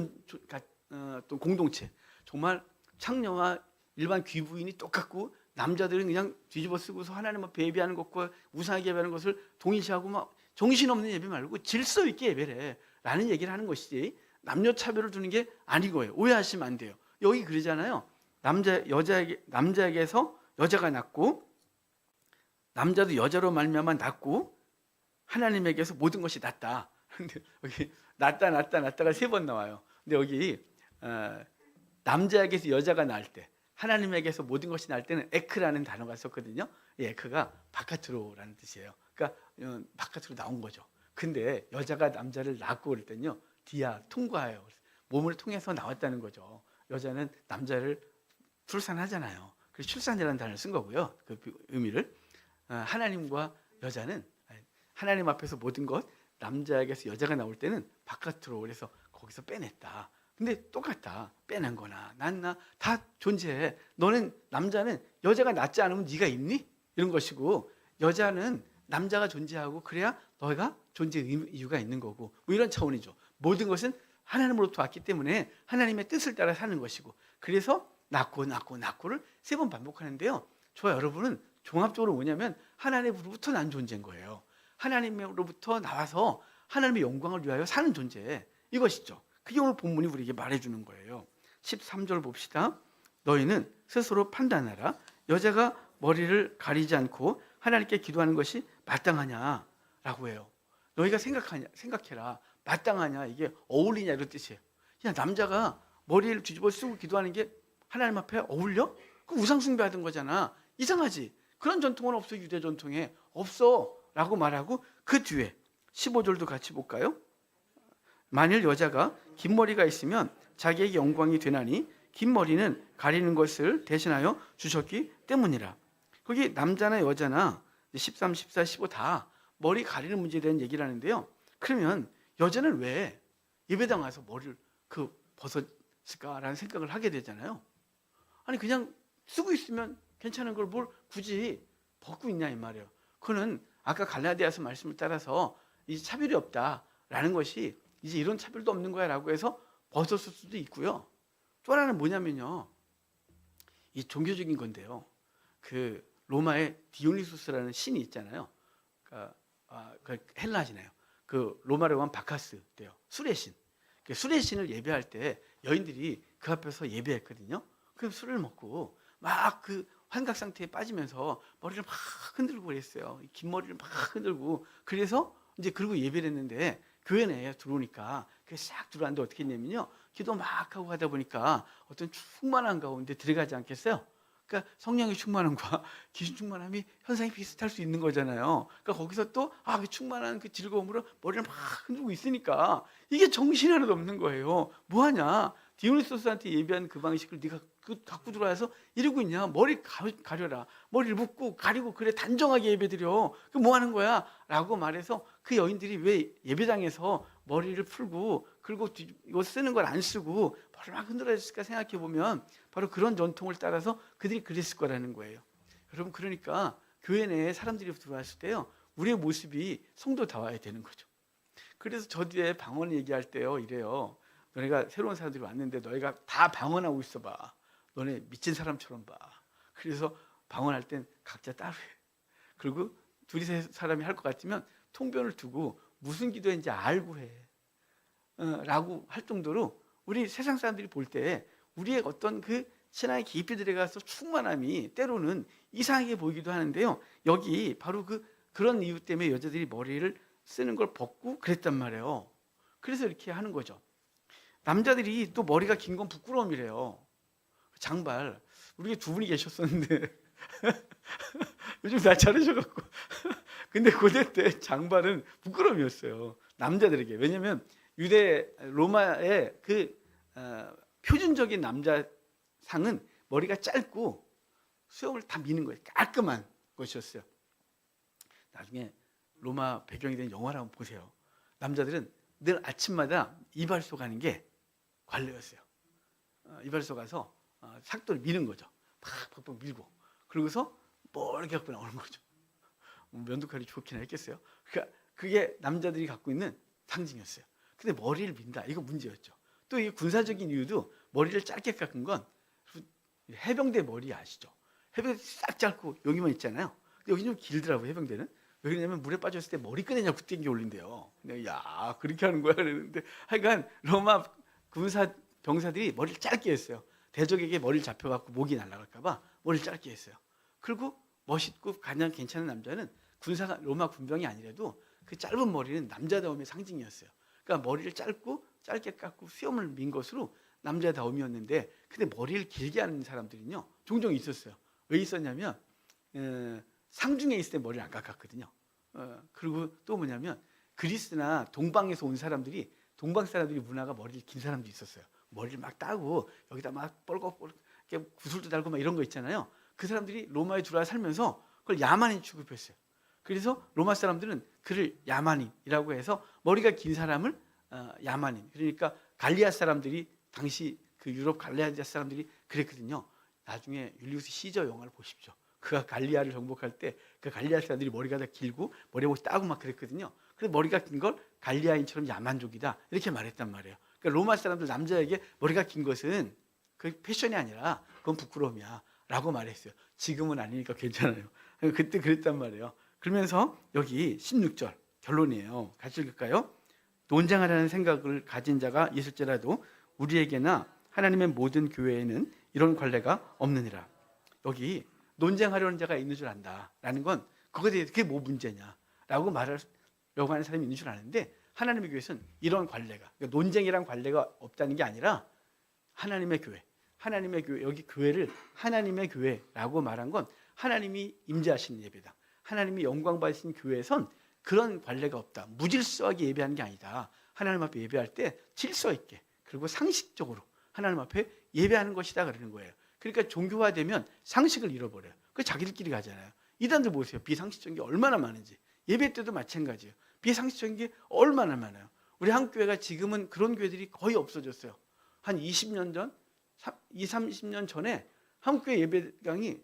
Speaker 1: 또 공동체 정말 창녀와 일반 귀부인이 똑같고 남자들은 그냥 뒤집어 쓰고서 하나님 앞에 예배하는 것과 우상하게 예배하는 것을 동일시하고 막 정신없는 예배 말고 질서 있게 예배를 해 라는 얘기를 하는 것이지 남녀 차별을 두는 게 아닌 거예요. 오해하시면 안 돼요. 여기 그러잖아요. 남자에게서 여자가 낳고 남자도 여자로 말미암아 낳고 하나님에게서 모든 것이 낫다. 근데 여기 낫다가 3번 나와요. 근데 여기 남자에게서 여자가 낳을 때 하나님에게서 모든 것이 날 때는 에크라는 단어가 썼거든요. 이 에크가 바깥으로라는 뜻이에요. 그러니까 바깥으로 나온 거죠. 근데 여자가 남자를 낳고 그럴 때는요. 디아, 통과해요. 몸을 통해서 나왔다는 거죠. 여자는 남자를 출산하잖아요. 그래서 출산이라는 단어를 쓴 거고요. 그 의미를 하나님과 여자는 하나님 앞에서 모든 것 남자에게서 여자가 나올 때는 바깥으로 그래서 거기서 빼냈다. 근데 똑같다. 빼낸 거나 낳나 다 존재해. 너는 남자는 여자가 낳지 않으면 네가 있니? 이런 것이고 여자는 남자가 존재하고 그래야 너희가 존재 이유가 있는 거고 뭐 이런 차원이죠. 모든 것은 하나님으로부터 왔기 때문에 하나님의 뜻을 따라 사는 것이고 그래서 낳고를 3번 반복하는데요. 저와 여러분은 종합적으로 뭐냐면 하나님으로부터 난 존재인 거예요. 하나님으로부터 나와서 하나님의 영광을 위하여 사는 존재 이것이죠. 그게 오늘 본문이 우리에게 말해주는 거예요. 13절 봅시다. 너희는 스스로 판단하라. 여자가 머리를 가리지 않고 하나님께 기도하는 것이 마땅하냐라고 해요. 너희가 생각해라. 마땅하냐 이게 어울리냐 이런 뜻이에요. 야 남자가 머리를 뒤집어 쓰고 기도하는 게 하나님 앞에 어울려? 그 우상 숭배하던 거잖아. 이상하지? 그런 전통은 없어. 유대 전통에 없어 라고 말하고 그 뒤에 15절도 같이 볼까요? 만일 여자가 긴 머리가 있으면 자기에게 영광이 되나니 긴 머리는 가리는 것을 대신하여 주셨기 때문이라. 거기 남자나 여자나 13, 14, 15 다 머리 가리는 문제에 대한 얘기를 하는데요. 그러면 여자는 왜 예배당 와서 머리를 벗었을까라는 생각을 하게 되잖아요. 아니 그냥 쓰고 있으면 괜찮은 걸 뭘 굳이 벗고 있냐 이 말이에요. 그거는 아까 갈라디아서 말씀을 따라서 이제 차별이 없다라는 것이 이제 이런 차별도 없는 거야 라고 해서 벗었을 수도 있고요. 또 하나는 뭐냐면요. 이 종교적인 건데요. 그 로마의 디오니소스라는 신이 있잖아요. 그 헬라시네요. 그 로마로 가면 바카스 돼요. 술의 신. 그 술의 신을 예배할 때 여인들이 그 앞에서 예배했거든요. 그럼 술을 먹고 막 그 환각 상태에 빠지면서 머리를 막 흔들고 그랬어요. 긴 머리를 막 흔들고 그래서 이제 그러고 예배를 했는데 교회 내에 들어오니까 그 싹 들어왔는데 어떻게 했냐면요. 기도 막 하고 하다 보니까 어떤 충만한 가운데 들어가지 않겠어요? 그러니까 성령의 충만함과 귀신 충만함이 현상이 비슷할 수 있는 거잖아요. 그러니까 거기서 또 그 충만한 그 즐거움으로 머리를 막 흔들고 있으니까 이게 정신이 하나도 없는 거예요. 뭐하냐? 디오니소스한테 예배한 그 방식을 네가 갖고 들어와서 이러고 있냐? 머리 가려라. 머리를 묶고 가리고 그래 단정하게 예배드려. 그 뭐 하는 거야? 라고 말해서 그 여인들이 왜 예배당에서 머리를 풀고 그리고 이거 쓰는 걸 안 쓰고 머리를 막 흔들어줬을까 생각해 보면 바로 그런 전통을 따라서 그들이 그랬을 거라는 거예요. 여러분, 그러니까 교회 내에 사람들이 들어왔을 때요, 우리의 모습이 성도다워야 되는 거죠. 그래서 저 뒤에 방언 얘기할 때요 이래요. 너네가 새로운 사람들이 왔는데 너희가 다 방언하고 있어봐. 너네 미친 사람처럼 봐. 그래서 방언할 땐 각자 따로 해. 그리고 둘이 세 사람이 할 것 같으면 통변을 두고 무슨 기도인지 알고 해. 라고 할 정도로 우리 세상 사람들이 볼 때 우리의 어떤 그 신앙의 깊이 들어가서 충만함이 때로는 이상하게 보이기도 하는데요. 여기 바로 그런 이유 때문에 여자들이 머리를 쓰는 걸 벗고 그랬단 말이에요. 그래서 이렇게 하는 거죠. 남자들이 또 머리가 긴 건 부끄러움이래요. 장발. 우리 두 분이 계셨었는데 요즘 다 자르셔갖고 근데 고대 때 장발은 부끄러움이었어요. 남자들에게. 왜냐하면 유대 로마의 표준적인 남자상은 머리가 짧고 수염을 다 미는 거예요. 깔끔한 것이었어요. 나중에 로마 배경이 된 영화를 한번 보세요. 남자들은 늘 아침마다 이발소 가는 게 관례였어요. 이발소 가서 삭도를 미는 거죠. 팍팍 밀고 그러고서 멀게 갖고 나오는 거죠. 면도칼이 좋긴 했겠어요. 그러니까 그게 남자들이 갖고 있는 상징이었어요. 근데 머리를 민다, 이거 문제였죠. 또 이 군사적인 이유도 머리를 짧게 깎은 건 해병대 머리 아시죠? 해병대 싹 짧고 여기만 있잖아요. 근데 여기 좀 길더라고요. 해병대는. 왜 그러냐면 물에 빠졌을 때 머리 끄내냐고 땡겨 올린대요. 야, 그렇게 하는 거야 그랬는데 하여간 로마 군사 병사들이 머리를 짧게 했어요. 대적에게 머리를 잡혀갖고 목이 날아갈까 봐 머리를 짧게 했어요. 그리고 멋있고 가장 괜찮은 남자는 로마 군병이 아니라도 그 짧은 머리는 남자다움의 상징이었어요. 그러니까 머리를 짧게 깎고 수염을 민 것으로 남자다움이었는데, 근데 머리를 길게 하는 사람들은요 종종 있었어요. 왜 있었냐면 상중에 있을 때 머리를 안 깎았거든요. 그리고 또 뭐냐면 그리스나 동방에서 온 사람들이, 동방 사람들이 문화가 머리를 긴 사람도 있었어요. 머리를 막 따고 여기다 막 뻘겋 구슬도 달고 막 이런 거 있잖아요. 그 사람들이 로마에 들어와 살면서 그걸 야만인 취급했어요. 그래서 로마 사람들은 그를 야만인이라고 해서 머리가 긴 사람을 야만인, 그러니까 갈리아 사람들이, 당시 그 유럽 갈리아 사람들이 그랬거든요. 나중에 율리우스 시저 영화를 보십시오. 그가 갈리아를 정복할 때 그 갈리아 사람들이 머리가 다 길고 머리가 따고 막 그랬거든요. 그래서 머리가 긴 걸 갈리아인처럼 야만족이다 이렇게 말했단 말이에요. 그러니까 로마 사람들 남자에게 머리가 긴 것은 그 패션이 아니라 그건 부끄러움이야 라고 말했어요. 지금은 아니니까 괜찮아요. 그때 그랬단 말이에요. 그러면서 여기 16절 결론이에요. 같이 읽을까요? 논쟁하라는 생각을 가진 자가 있을지라도 우리에게나 하나님의 모든 교회에는 이런 관례가 없느니라. 여기 논쟁하려는 자가 있는 줄 안다라는 건 그거에 대해서 그게 뭐 문제냐라고 말하려고 하는 사람이 있는 줄 아는데, 하나님의 교회에서는 이런 관례가, 그러니까 논쟁이란 관례가 없다는 게 아니라 하나님의 교회, 여기 교회를 하나님의 교회라고 말한 건 하나님이 임재하시는 예배당, 하나님이 영광 받으신 교회에선 그런 관례가 없다. 무질서하게 예배하는 게 아니다. 하나님 앞에 예배할 때 질서 있게 그리고 상식적으로 하나님 앞에 예배하는 것이다 그러는 거예요. 그러니까 종교화되면 상식을 잃어버려요. 그 자기들끼리 가잖아요. 이단들 보세요. 비상식적인 게 얼마나 많은지. 예배 때도 마찬가지예요. 비상식적인 게 얼마나 많아요. 우리 한국교회가 지금은 그런 교회들이 거의 없어졌어요. 한 20년 전, 30년 전에 한국교회 예배당이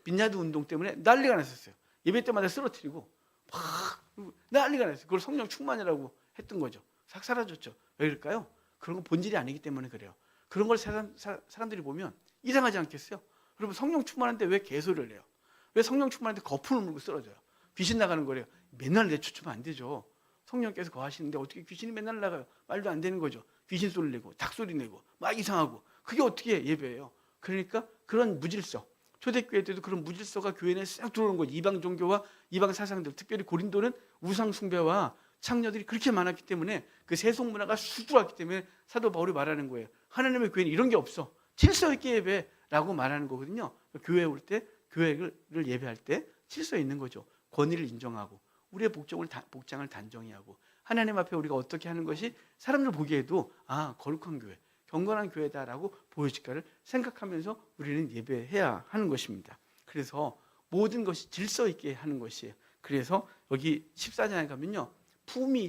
Speaker 1: 빈야드 운동 때문에 난리가 났었어요. 예배 때마다 쓰러뜨리고 막 난리가 났어요. 그걸 성령 충만이라고 했던 거죠. 싹 사라졌죠. 왜 그럴까요? 그런 건 본질이 아니기 때문에 그래요. 그런 걸 사람들이 보면 이상하지 않겠어요? 여러분, 성령 충만한데 왜 개소리를 해요? 왜 성령 충만한데 거품을 물고 쓰러져요? 귀신 나가는 거래요. 맨날 내쫓으면 안 되죠. 성령께서 거하시는데 어떻게 귀신이 맨날 나가요? 말도 안 되는 거죠. 귀신 소리 내고 닭소리 내고 막 이상하고, 그게 어떻게 예배예요? 그러니까 그런 무질서, 초대교회 때도 그런 무질서가 교회 내에 싹 들어오는 거죠. 이방 종교와 이방 사상들, 특별히 고린도는 우상 숭배와 창녀들이 그렇게 많았기 때문에 그 세속 문화가 수두룩했기 때문에 사도 바울이 말하는 거예요. 하나님의 교회는 이런 게 없어. 질서 있게 예배라고 말하는 거거든요. 교회에 올 때, 교회를 예배할 때 질서 있는 거죠. 권위를 인정하고 우리의 복장을 단정히 하고 하나님 앞에 우리가 어떻게 하는 것이 사람들 보기에도 거룩한 교회, 경건한 교회다라고 보여질까를 생각하면서 우리는 예배해야 하는 것입니다. 그래서 모든 것이 질서 있게 하는 것이에요. 그래서 여기 14장에 가면요, 품위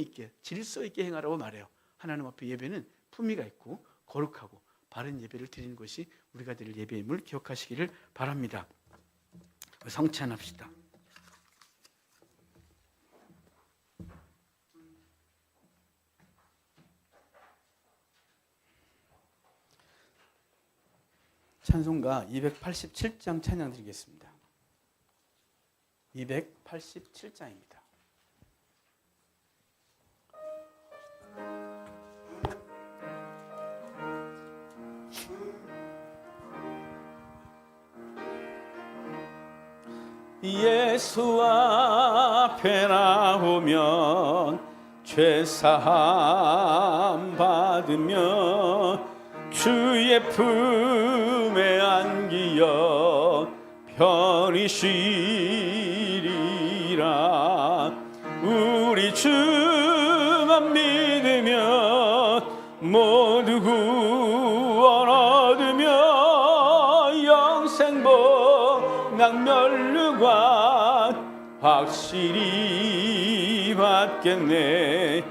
Speaker 1: 있게 질서 있게 행하라고 말해요. 하나님 앞에 예배는 품위가 있고 거룩하고 바른 예배를 드리는 것이 우리가 드릴 예배임을 기억하시기를 바랍니다. 성찬합시다. 찬송가 287장 찬양 드리겠습니다. 287장입니다. 예수 앞에 나오면 죄사함 받으면 주의 품에 안기어 편히 쉬리라. 우리 주만 믿으면 모두 구원 얻으며 영생 복락 멸류관 확실히 받겠네.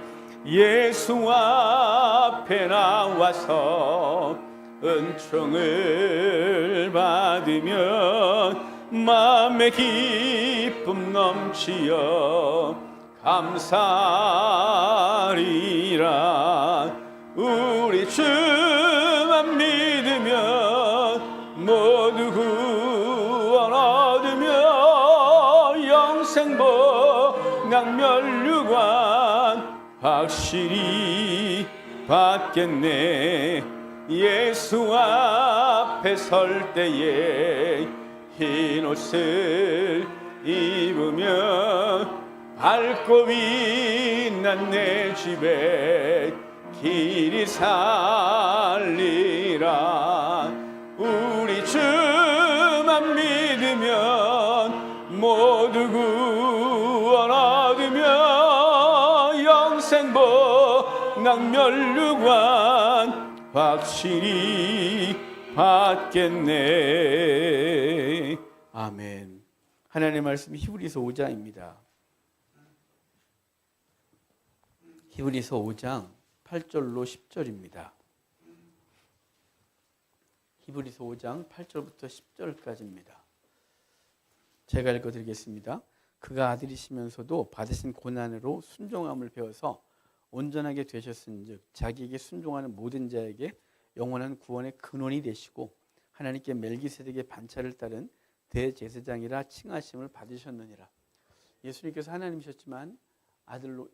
Speaker 1: 예수 앞에 나와서 은총을 받으면 마음의 기쁨 넘치어 감사하리라. 우리 주만 믿으면 모두 구원 얻으며 영생 복락 멸류관 확실히 받겠네. 예수 앞에 설 때에 흰 옷을 입으며 밝고 빛난 내 집에 길이 살리라. 우리 주만 믿으면 모두 구원 얻으며 영생 복락 멸류관 확실히 받겠네. 아멘. 하나님의 말씀이 히브리서 5장입니다. 히브리서 5장 8절로 10절입니다. 히브리서 5장 8절부터 10절까지입니다. 제가 읽어드리겠습니다. 그가 아들이시면서도 받으신 고난으로 순종함을 배워서 온전하게 되셨은즉 자기에게 순종하는 모든 자에게 영원한 구원의 근원이 되시고 하나님께 멜기세덱의 반차를 따른 대제사장이라 칭하심을 받으셨느니라. 예수님께서 하나님이셨지만 아들로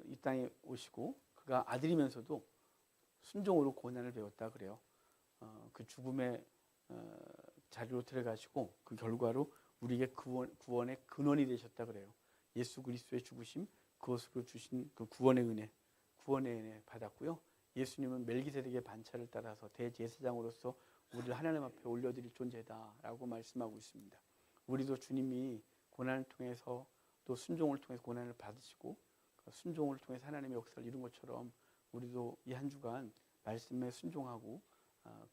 Speaker 1: 이 땅에 오시고 그가 아들이면서도 순종으로 고난을 배웠다 그래요. 그 죽음의 자리로 들어가시고 그 결과로 우리에게 구원의 근원이 되셨다 그래요. 예수 그리스도의 죽으심, 그것으로 주신 그 구원의 은혜 받았고요. 예수님은 멜기세덱의 반차를 따라서 대제사장으로서 우리를 하나님 앞에 올려드릴 존재다라고 말씀하고 있습니다. 우리도 주님이 고난을 통해서 또 순종을 통해서 고난을 받으시고 그 순종을 통해서 하나님의 역사를 이룬 것처럼 우리도 이 한 주간 말씀에 순종하고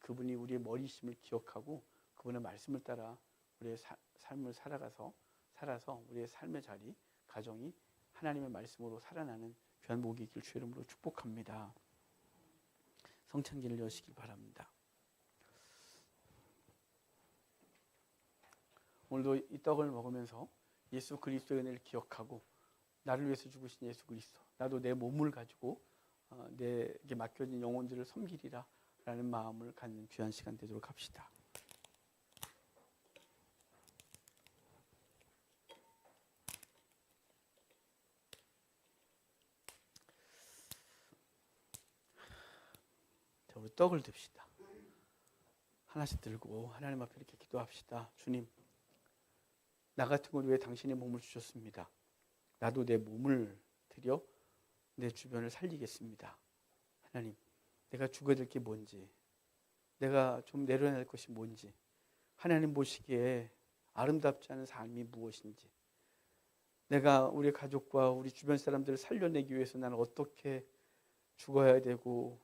Speaker 1: 그분이 우리의 머리심을 기억하고 그분의 말씀을 따라 우리의 삶을 살아서 우리의 삶의 자리, 가정이 하나님의 말씀으로 살아나는 귀한 복이 있길 주의 이름으로 축복합니다. 성찬기를 여시길 바랍니다. 오늘도 이 떡을 먹으면서 예수 그리스도의 은혜를 기억하고 나를 위해서 죽으신 예수 그리스도, 나도 내 몸을 가지고 내게 맡겨진 영혼들을 섬기리라 라는 마음을 갖는 귀한 시간 되도록 합시다. 자, 우리 떡을 듭시다. 하나씩 들고 하나님 앞에 이렇게 기도합시다. 주님, 나 같은 건 왜 당신의 몸을 주셨습니다. 나도 내 몸을 드려 내 주변을 살리겠습니다. 하나님, 내가 죽어야 될 게 뭔지, 내가 좀 내려야 할 것이 뭔지, 하나님 보시기에 아름답지 않은 삶이 무엇인지, 내가 우리 가족과 우리 주변 사람들을 살려내기 위해서 나는 어떻게 죽어야 되고,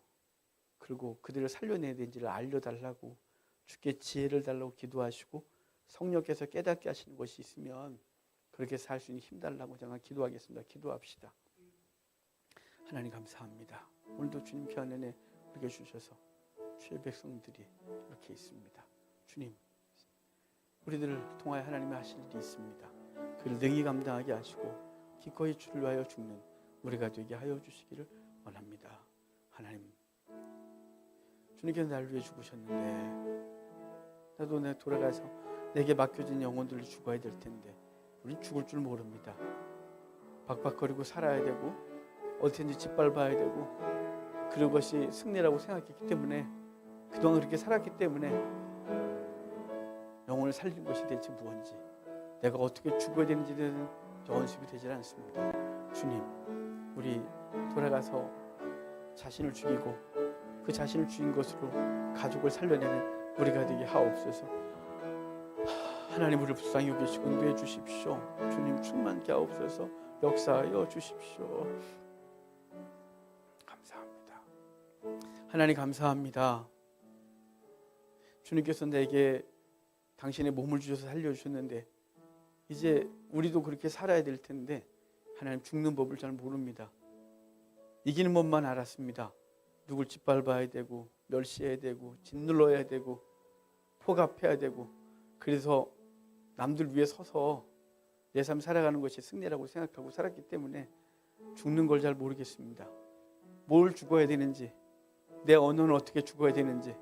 Speaker 1: 그리고 그들을 살려내야 되는지를 알려달라고 주께 지혜를 달라고 기도하시고 성령께서 깨닫게 하시는 것이 있으면 그렇게 살 수 있는 힘 달라고 제가 기도하겠습니다. 기도합시다. 하나님 감사합니다. 오늘도 주님 귀한 은혜 우리에게 주셔서 주의 백성들이 이렇게 있습니다. 주님, 우리들을 통하여 하나님이 하실 일이 있습니다. 그를 능히 감당하게 하시고 기꺼이 주를 위하여 죽는 우리가 되게 하여 주시기를 원합니다. 하나님, 주님께서 나를 위해 죽으셨는데 나도 내 돌아가서 내게 맡겨진 영혼들을 죽어야 될 텐데 우린 죽을 줄 모릅니다. 박박거리고 살아야 되고 어떻게든지 짓밟아야 되고 그런 것이 승리라고 생각했기 때문에 그동안 그렇게 살았기 때문에 영혼을 살리는 것이 대체 무엇인지, 내가 어떻게 죽어야 되는지는 연습이 되질 않습니다. 주님, 우리 돌아가서 자신을 죽이고 그 자신을 죽인 것으로 가족을 살려내는 우리가 되게 하옵소서. 하나님, 우리를 불쌍히 여기시고 인도해 주십시오. 주님, 충만케 하옵소서. 역사하여 주십시오. 감사합니다. 하나님 감사합니다. 주님께서 내게 당신의 몸을 주셔서 살려주셨는데 이제 우리도 그렇게 살아야 될 텐데 하나님, 죽는 법을 잘 모릅니다. 이기는 법만 알았습니다. 누굴 짓밟아야 되고 멸시해야 되고 짓눌러야 되고 포갑해야 되고, 그래서 남들 위에 서서 내 삶 살아가는 것이 승리라고 생각하고 살았기 때문에 죽는 걸 잘 모르겠습니다. 뭘 죽어야 되는지, 내 언어는 어떻게 죽어야 되는지,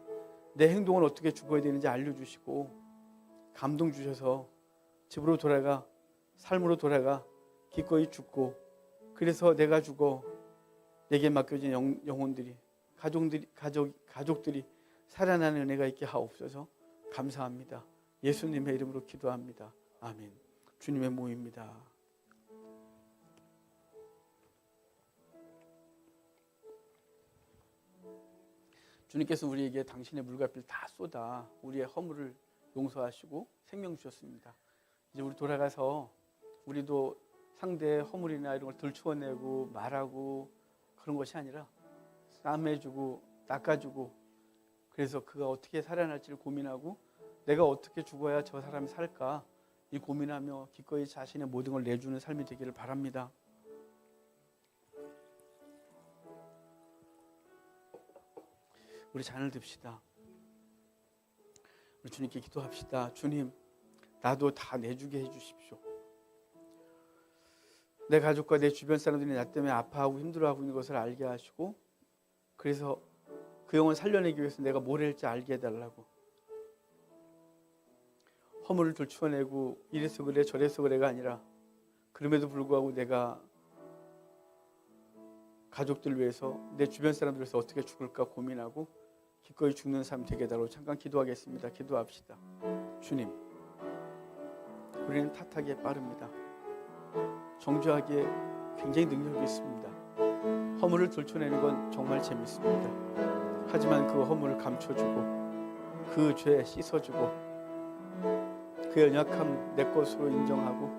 Speaker 1: 내 행동은 어떻게 죽어야 되는지 알려주시고 감동 주셔서 집으로 돌아가, 삶으로 돌아가 기꺼이 죽고, 그래서 내가 죽어 내게 맡겨진 영혼들이, 가족들이 살아나는 은혜가 있게 하옵소서. 감사합니다. 예수님의 이름으로 기도합니다. 아멘. 주님의 모입니다. 주님께서 우리에게 당신의 물값을 다 쏟아 우리의 허물을 용서하시고 생명 주셨습니다. 이제 우리 돌아가서 우리도 상대의 허물이나 이런 걸 들추어내고 말하고 그런 것이 아니라 싸매주고 닦아주고, 그래서 그가 어떻게 살아날지를 고민하고 내가 어떻게 죽어야 저 사람이 살까 이 고민하며 기꺼이 자신의 모든 걸 내주는 삶이 되기를 바랍니다. 우리 잔을 듭시다. 우리 주님께 기도합시다. 주님, 나도 다 내주게 해주십시오. 내 가족과 내 주변 사람들이 나 때문에 아파하고 힘들어하고 있는 것을 알게 하시고, 그래서 그 영혼 살려내기 위해서 내가 뭘 할지 알게 해달라고, 허물을 들추어내고 이래서 그래 저래서 그래가 아니라 그럼에도 불구하고 내가 가족들 위해서, 내 주변 사람들 위해서 어떻게 죽을까 고민하고 기꺼이 죽는 삶이 되게 해달라고 잠깐 기도하겠습니다. 기도합시다. 주님, 우리는 탓하기에 빠릅니다. 정죄하기에 굉장히 능력이 있습니다. 허물을 들춰내는 건 정말 재밌습니다. 하지만 그 허물을 감춰주고 그 죄 씻어주고 그 연약함 내 것으로 인정하고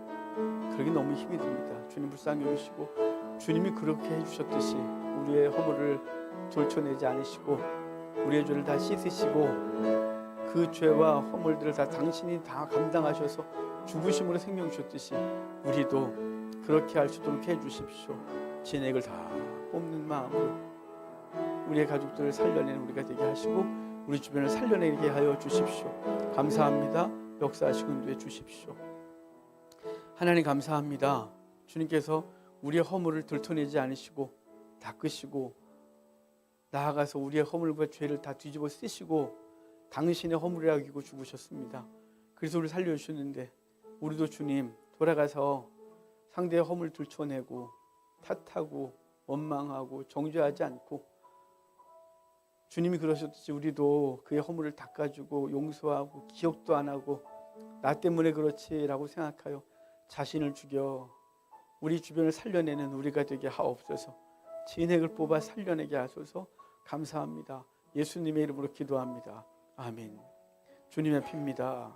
Speaker 1: 그러기 너무 힘이 듭니다. 주님 불쌍히 여기시고 주님이 그렇게 해주셨듯이 우리의 허물을 들춰내지 않으시고 우리의 죄를 다 씻으시고 그 죄와 허물들을 다 당신이 다 감당하셔서 죽으심으로 생명 주셨듯이 우리도 그렇게 할 수 있도록 해주십시오. 진액을 다 뽑는 마음으로 우리의 가족들을 살려내는 우리가 되게 하시고 우리 주변을 살려내게 하여 주십시오. 감사합니다. 역사하시고 인도해 주십시오. 하나님 감사합니다. 주님께서 우리의 허물을 들춰내지 않으시고 닦으시고 나아가서 우리의 허물과 죄를 다 뒤집어 쓰시고 당신의 허물을 여기고 죽으셨습니다. 그래서 우리를 살려주셨는데 우리도 주님 돌아가서 상대의 허물을 들춰내고 탓하고 원망하고 정죄하지 않고 주님이 그러셨듯이 우리도 그의 허물을 닦아주고 용서하고 기억도 안 하고 나 때문에 그렇지라고 생각하여 자신을 죽여 우리 주변을 살려내는 우리가 되게 하옵소서. 진액을 뽑아 살려내게 하소서. 감사합니다. 예수님의 이름으로 기도합니다. 아멘. 주님의 피입니다.